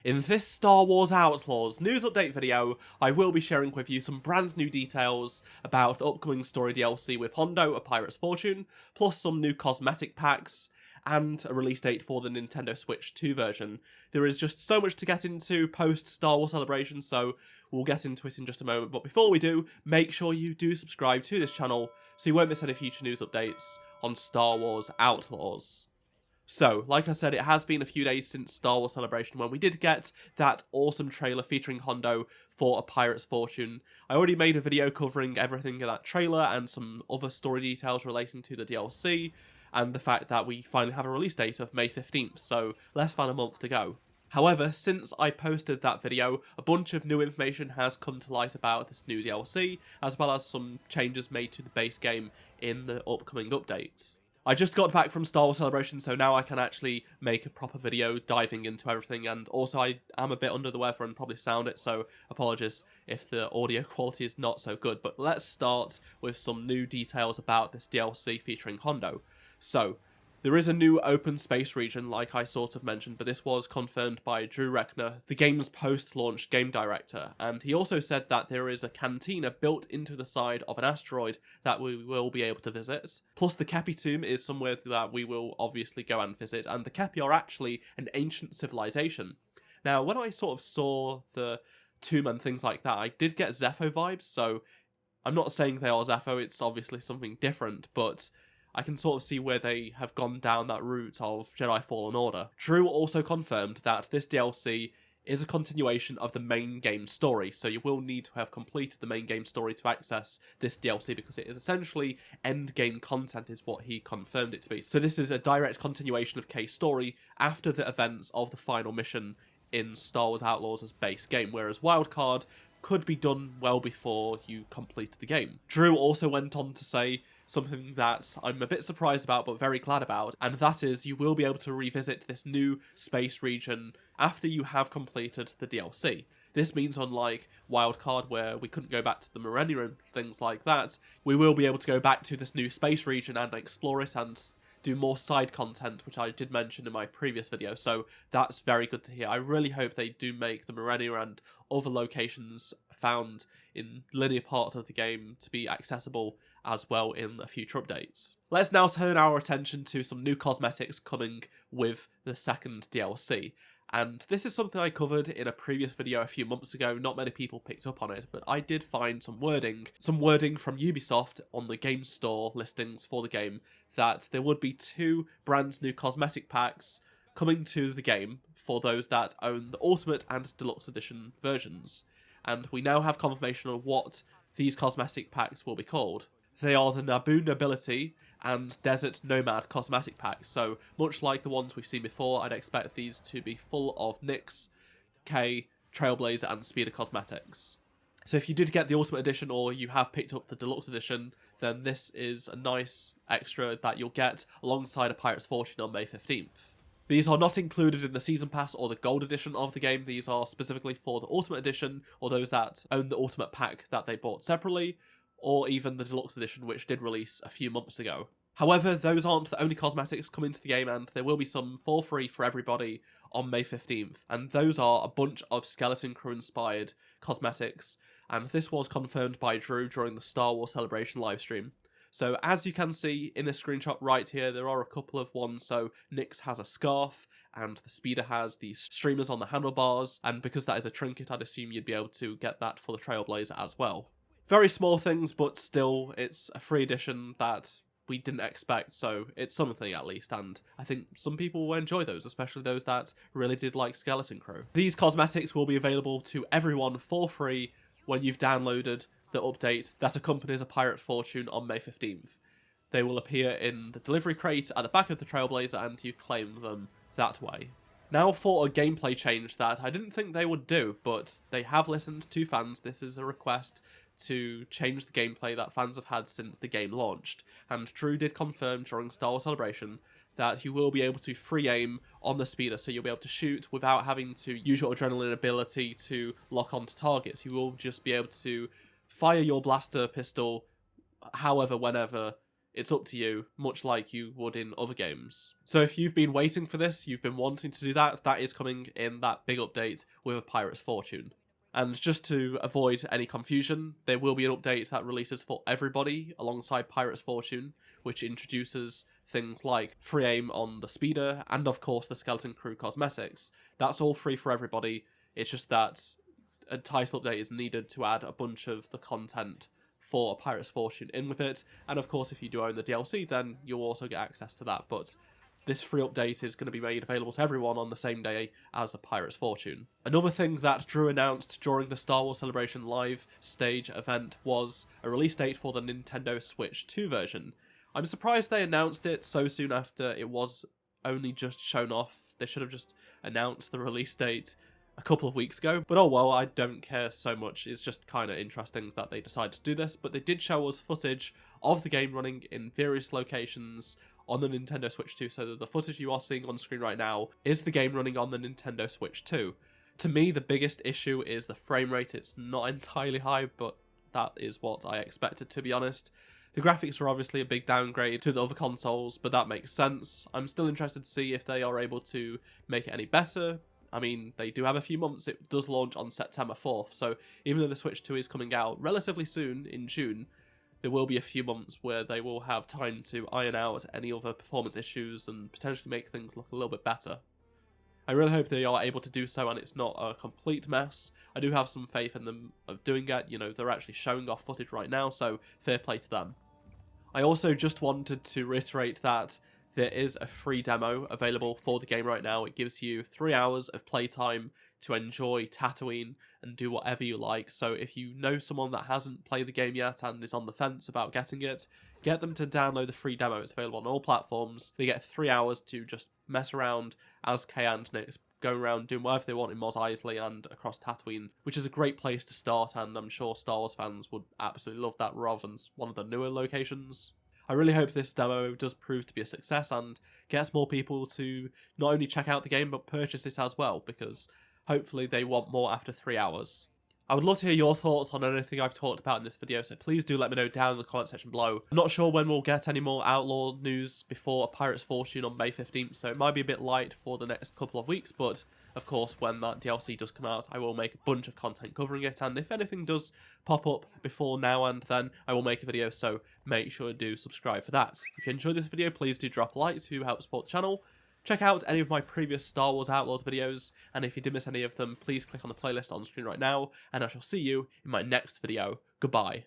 In this Star Wars Outlaws news update video, I will be sharing with you some brand new details about the upcoming story DLC with Hondo, A Pirate's Fortune, plus some new cosmetic packs, and a release date for the Nintendo Switch 2 version. There is just so much to get into post Star Wars Celebration, so we'll get into it in just a moment. But before we do, make sure you do subscribe to this channel so you won't miss any future news updates on Star Wars Outlaws. So, like I said, it has been a few days since Star Wars Celebration when we did get that awesome trailer featuring Hondo for A Pirate's Fortune. I already made a video covering everything in that trailer and some other story details relating to the DLC, and the fact that we finally have a release date of May 15th, so less than a month to go. However, since I posted that video, a bunch of new information has come to light about this new DLC, as well as some changes made to the base game in the upcoming update. I just got back from Star Wars Celebration, so now I can actually make a proper video diving into everything, and also I am a bit under the weather and probably sound it, so apologies if the audio quality is not so good. But let's start with some new details about this DLC featuring Hondo. So, there is a new open space region, like I sort of mentioned, but this was confirmed by Drew Reckner, the game's post-launch game director, and he also said that there is a cantina built into the side of an asteroid that we will be able to visit. Plus, the Kepi tomb is somewhere that we will obviously go and visit, and the Kepi are actually an ancient civilization. Now, when I sort of saw the tomb and things like that, I did get Zepho vibes, so I'm not saying they are Zepho, it's obviously something different, but I can sort of see where they have gone down that route of Jedi Fallen Order. Drew also confirmed that this DLC is a continuation of the main game story, so you will need to have completed the main game story to access this DLC because it is essentially endgame content is what he confirmed it to be. So this is a direct continuation of Kay's story after the events of the final mission in Star Wars Outlaws' base game, whereas Wildcard could be done well before you complete the game. Drew also went on to say something that I'm a bit surprised about but very glad about, and that is you will be able to revisit this new space region after you have completed the DLC. This means unlike Wildcard, where we couldn't go back to the Millennium and things like that, we will be able to go back to this new space region and explore it and do more side content, which I did mention in my previous video, so that's very good to hear. I really hope they do make the Millennium and other locations found in linear parts of the game to be accessible as well in the future updates. Let's now turn our attention to some new cosmetics coming with the second DLC. And this is something I covered in a previous video a few months ago. Not many people picked up on it, but I did find some wording from Ubisoft on the game store listings for the game that there would be 2 brand new cosmetic packs coming to the game for those that own the Ultimate and Deluxe Edition versions. And we now have confirmation on what these cosmetic packs will be called. They are the Naboo Nobility and Desert Nomad cosmetic packs, so much like the ones we've seen before, I'd expect these to be full of Nyx, K, Trailblazer and Speeder cosmetics. So if you did get the Ultimate Edition or you have picked up the Deluxe Edition, then this is a nice extra that you'll get alongside A Pirate's Fortune on May 15th. These are not included in the Season Pass or the Gold Edition of the game. These are specifically for the Ultimate Edition or those that own the Ultimate Pack that they bought separately, or even the Deluxe Edition, which did release a few months ago. However, those aren't the only cosmetics coming to the game, and there will be some for free for everybody on May 15th, and those are a bunch of Skeleton Crew-inspired cosmetics, and this was confirmed by Drew during the Star Wars Celebration livestream. So as you can see in this screenshot right here, there are a couple of ones. So Nyx has a scarf, and the Speeder has these streamers on the handlebars, and because that is a trinket, I'd assume you'd be able to get that for the Trailblazer as well. Very small things, but still, it's a free edition that we didn't expect, so it's something at least, and I think some people will enjoy those, especially those that really did like Skeleton Crew. These cosmetics will be available to everyone for free when you've downloaded the update that accompanies A Pirate Fortune on May 15th. They will appear in the delivery crate at the back of the Trailblazer, and you claim them that way. Now for a gameplay change that I didn't think they would do, but they have listened to fans. This is a request to change the gameplay that fans have had since the game launched, and Drew did confirm during Star Wars Celebration that you will be able to free aim on the Speeder, so you'll be able to shoot without having to use your adrenaline ability to lock onto targets. You will just be able to fire your blaster pistol however, whenever It's up to you, much like you would in other games. So if you've been waiting for this, you've been wanting to do that, that is coming in that big update with A Pirate's Fortune. And just to avoid any confusion, there will be an update that releases for everybody alongside Pirate's Fortune, which introduces things like free aim on the speeder and of course the skeleton crew cosmetics. That's all free for everybody, it's just that a title update is needed to add a bunch of the content for A Pirate's Fortune in with it, and of course if you do own the DLC then you'll also get access to that, but this free update is going to be made available to everyone on the same day as A Pirate's Fortune. Another thing that Drew announced during the Star Wars Celebration Live stage event was a release date for the Nintendo Switch 2 version. I'm surprised they announced it so soon after it was only just shown off. They should have just announced the release date a couple of weeks ago, but oh well, I don't care so much. It's just kind of interesting that they decided to do this, but they did show us footage of the game running in various locations on the Nintendo Switch 2, so that the footage you are seeing on screen right now is the game running on the Nintendo Switch 2. To me, the biggest issue is the frame rate. It's not entirely high, but that is what I expected, to be honest. The graphics are obviously a big downgrade to the other consoles, but that makes sense. I'm still interested to see if they are able to make it any better. I mean, they do have a few months. It does launch on September 4th, so even though the Switch 2 is coming out relatively soon, in June, there will be a few months where they will have time to iron out any other performance issues and potentially make things look a little bit better. I really hope they are able to do so and it's not a complete mess. I do have some faith in them of doing it. You know, they're actually showing off footage right now, so fair play to them. I also just wanted to reiterate that there is a free demo available for the game right now. It gives you 3 hours of playtime to enjoy Tatooine and do whatever you like. So if you know someone that hasn't played the game yet and is on the fence about getting it, get them to download the free demo. It's available on all platforms. They get 3 hours to just mess around as Kay and Nix, going around doing whatever they want in Mos Eisley and across Tatooine, which is a great place to start, and I'm sure Star Wars fans would absolutely love that rather than one of the newer locations. I really hope this demo does prove to be a success and gets more people to not only check out the game but purchase it as well, because hopefully they want more after 3 hours. I would love to hear your thoughts on anything I've talked about in this video, so please do let me know down in the comment section below. I'm not sure when we'll get any more Outlaw news before A Pirate's Fortune on May 15th, so it might be a bit light for the next couple of weeks, but of course when that DLC does come out I will make a bunch of content covering it, and if anything does pop up before now and then I will make a video, so make sure to do subscribe for that. If you enjoyed this video, please do drop a like to help support the channel. Check out any of my previous Star Wars Outlaws videos, and if you did miss any of them, please click on the playlist on screen right now, and I shall see you in my next video. Goodbye.